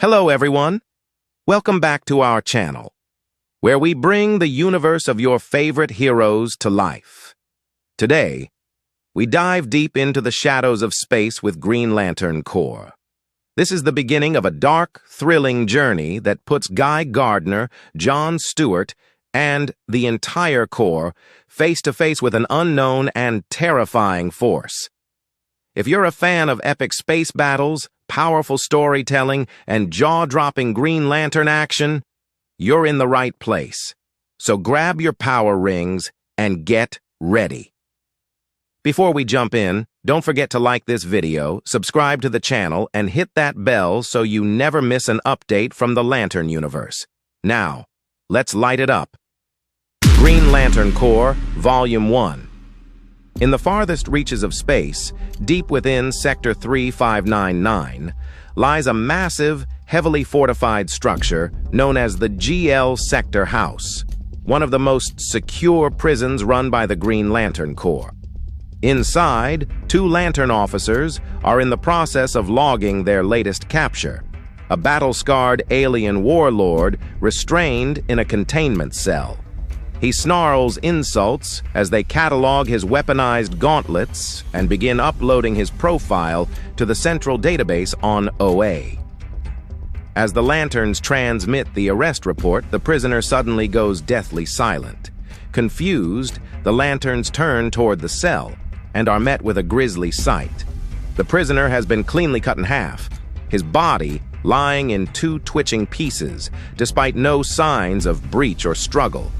Hello everyone, welcome back to our channel, where we bring the universe of your favorite heroes to life. Today, we dive deep into the shadows of space with Green Lantern Corps. This is the beginning of a dark, thrilling journey that puts Gardner, John Stewart, and the entire Corps face to face with an unknown and terrifying force. If you're a fan of epic space battles, powerful storytelling, and jaw-dropping Green Lantern action, you're in the right place. So grab your power rings and get ready. Before we jump in, don't forget to like this video, subscribe to the channel, and hit that bell so you never miss an update from the Lantern universe. Now, let's light it up. Green Lantern Corps, Volume 1. In the farthest reaches of space, deep within Sector 3599, lies a massive, heavily fortified structure known as the GL Sector House, one of the most secure prisons run by the Green Lantern Corps. Inside, 2 Lantern officers are in the process of logging their latest capture, a battle-scarred alien warlord restrained in a containment cell. He snarls insults as they catalog his weaponized gauntlets and begin uploading his profile to the central database on OA. As the Lanterns transmit the arrest report, the prisoner suddenly goes deathly silent. Confused, the Lanterns turn toward the cell and are met with a grisly sight. The prisoner has been cleanly cut in half, his body lying in 2 twitching pieces, despite no signs of breach or struggle.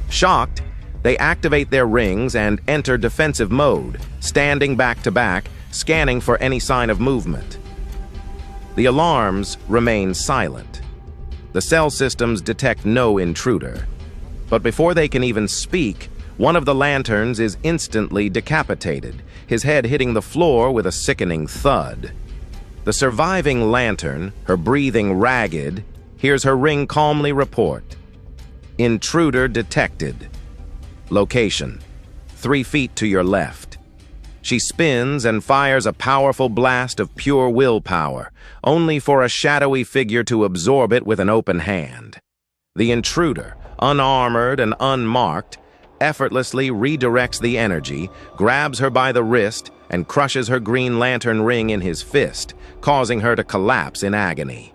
Shocked, they activate their rings and enter defensive mode, standing back to back, scanning for any sign of movement. The alarms remain silent. The cell systems detect no intruder. But before they can even speak, one of the Lanterns is instantly decapitated, his head hitting the floor with a sickening thud. The surviving Lantern, her breathing ragged, hears her ring calmly report. Intruder detected. Location: 3 feet to your left. She spins and fires a powerful blast of pure willpower, only for a shadowy figure to absorb it with an open hand. The intruder, unarmored and unmarked, effortlessly redirects the energy, grabs her by the wrist, and crushes her Green Lantern ring in his fist, causing her to collapse in agony.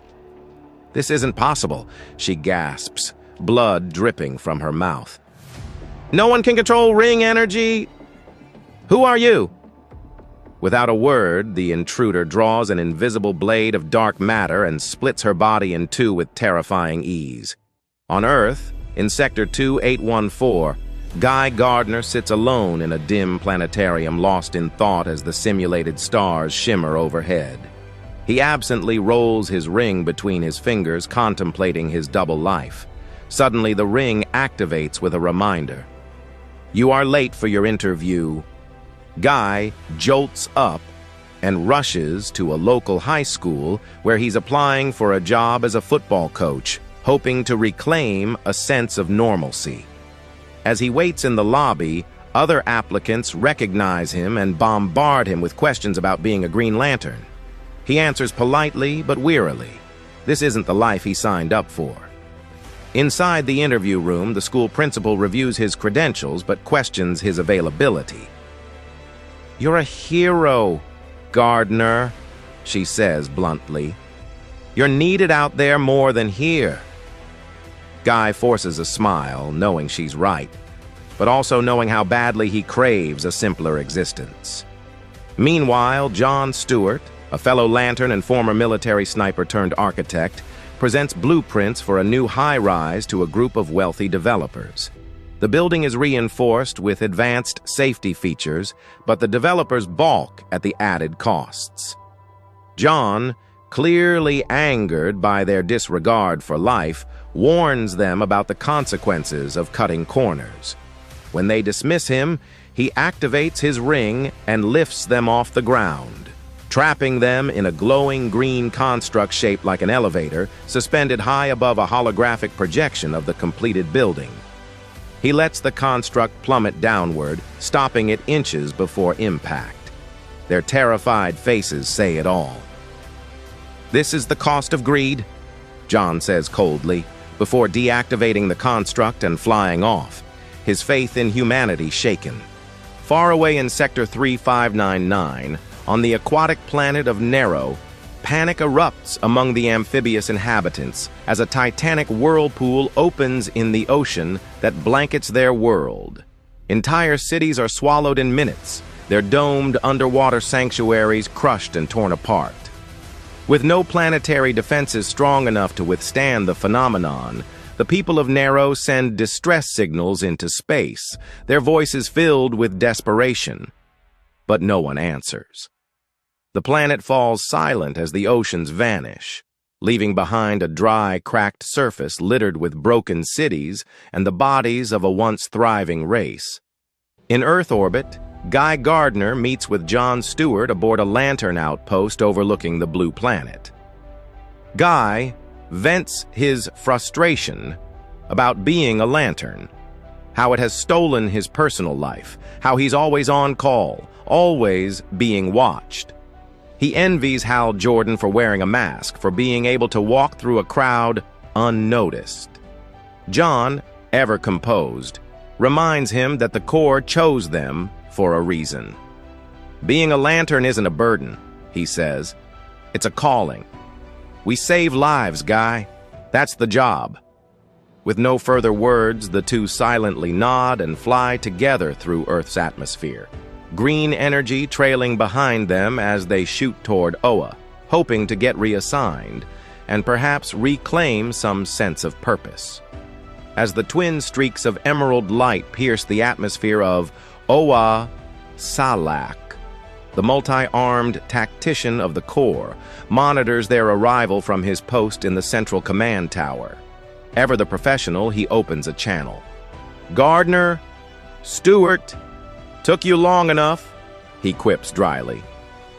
"This isn't possible," she gasps, blood dripping from her mouth. "No one can control ring energy! Who are you?" Without a word, the intruder draws an invisible blade of dark matter and splits her body in 2 with terrifying ease. On Earth, in Sector 2814, Gardner sits alone in a dim planetarium, lost in thought as the simulated stars shimmer overhead. He absently rolls his ring between his fingers, contemplating his double life. Suddenly, the ring activates with a reminder. "You are late for your interview." Guy jolts up and rushes to a local high school where he's applying for a job as a football coach, hoping to reclaim a sense of normalcy. As he waits in the lobby, other applicants recognize him and bombard him with questions about being a Green Lantern. He answers politely but wearily. This isn't the life he signed up for. Inside the interview room, the school principal reviews his credentials but questions his availability. "You're a hero, Gardner," she says bluntly. "You're needed out there more than here." Guy forces a smile, knowing she's right, but also knowing how badly he craves a simpler existence. Meanwhile, John Stewart, a fellow Lantern and former military sniper turned architect, presents blueprints for a new high-rise to a group of wealthy developers. The building is reinforced with advanced safety features, but the developers balk at the added costs. John, clearly angered by their disregard for life, warns them about the consequences of cutting corners. When they dismiss him, he activates his ring and lifts them off the ground, trapping them in a glowing green construct shaped like an elevator, suspended high above a holographic projection of the completed building. He lets the construct plummet downward, stopping it inches before impact. Their terrified faces say it all. "This is the cost of greed," John says coldly, before deactivating the construct and flying off, his faith in humanity shaken. Far away in Sector 3599, on the aquatic planet of Nerro, panic erupts among the amphibious inhabitants as a titanic whirlpool opens in the ocean that blankets their world. Entire cities are swallowed in minutes, their domed underwater sanctuaries crushed and torn apart. With no planetary defenses strong enough to withstand the phenomenon, the people of Nerro send distress signals into space, their voices filled with desperation. But no one answers. The planet falls silent as the oceans vanish, leaving behind a dry, cracked surface littered with broken cities and the bodies of a once thriving race. In Earth orbit, Guy Gardner meets with John Stewart aboard a lantern outpost overlooking the blue planet. Guy vents his frustration about being a lantern, how it has stolen his personal life, how he's always on call, always being watched. He envies Hal Jordan for wearing a mask, for being able to walk through a crowd unnoticed. John, ever composed, reminds him that the Corps chose them for a reason. "Being a lantern isn't a burden," he says. "It's a calling. We save lives, Guy. That's the job." With no further words, the two silently nod and fly together through Earth's atmosphere, green energy trailing behind them as they shoot toward Oa, hoping to get reassigned and perhaps reclaim some sense of purpose. As the twin streaks of emerald light pierce the atmosphere of Oa Salak, the multi-armed tactician of the Corps monitors their arrival from his post in the central command tower. Ever the professional, he opens a channel. "Gardner, Stewart, took you long enough," he quips dryly.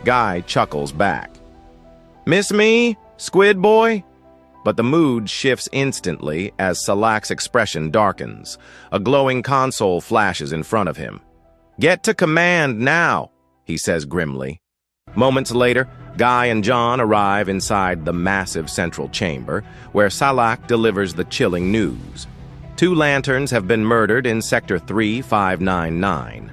Guy chuckles back. "Miss me, Squid Boy?" But the mood shifts instantly as Salak's expression darkens. A glowing console flashes in front of him. "Get to command now," he says grimly. Moments later, Guy and John arrive inside the massive central chamber, where Salak delivers the chilling news. 2 lanterns have been murdered in Sector 3599.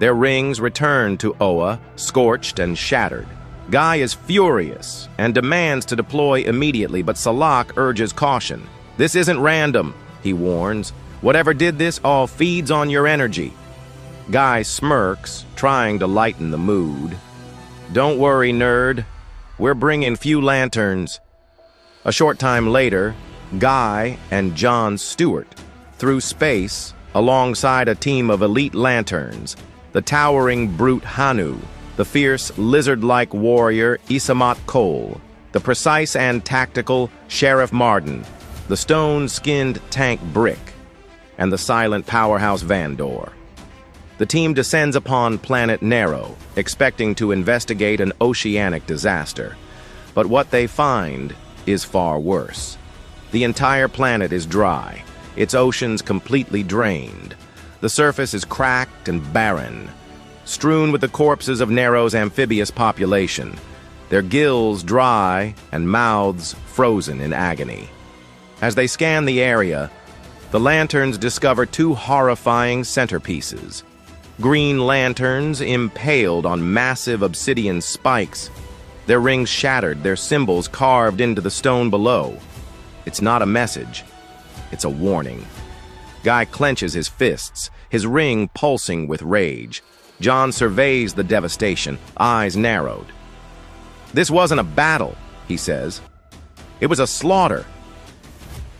Their rings return to Oa, scorched and shattered. Guy is furious and demands to deploy immediately, but Salak urges caution. "This isn't random," he warns. "Whatever did this all feeds on your energy." Guy smirks, trying to lighten the mood. "Don't worry, nerd. We're bringing few lanterns." A short time later, Guy and John Stewart, through space, alongside a team of elite lanterns, the towering brute Hanu, the fierce lizard-like warrior Isamat Cole, the precise and tactical Sheriff Marden, the stone-skinned tank Brick, and the silent powerhouse Vandor. The team descends upon planet Nerro, expecting to investigate an oceanic disaster. But what they find is far worse. The entire planet is dry, its oceans completely drained. The surface is cracked and barren, strewn with the corpses of Nerro's amphibious population, their gills dry and mouths frozen in agony. As they scan the area, the lanterns discover 2 horrifying centerpieces. Green lanterns impaled on massive obsidian spikes, their rings shattered, their symbols carved into the stone below. It's not a message, it's a warning. Guy clenches his fists, his ring pulsing with rage. John surveys the devastation, eyes narrowed. "This wasn't a battle," he says. "It was a slaughter."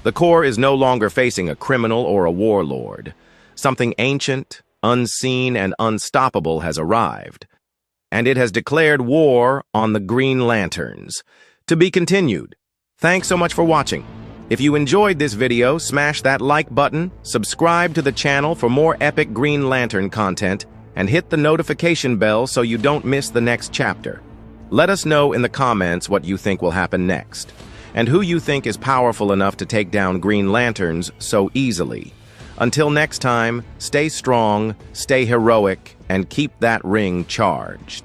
The Corps is no longer facing a criminal or a warlord. Something ancient, unseen, and unstoppable has arrived, and it has declared war on the Green Lanterns. To be continued. Thanks so much for watching. If you enjoyed this video, smash that like button, subscribe to the channel for more epic Green Lantern content, and hit the notification bell so you don't miss the next chapter. Let us know in the comments what you think will happen next, and who you think is powerful enough to take down Green Lanterns so easily. Until next time, stay strong, stay heroic, and keep that ring charged.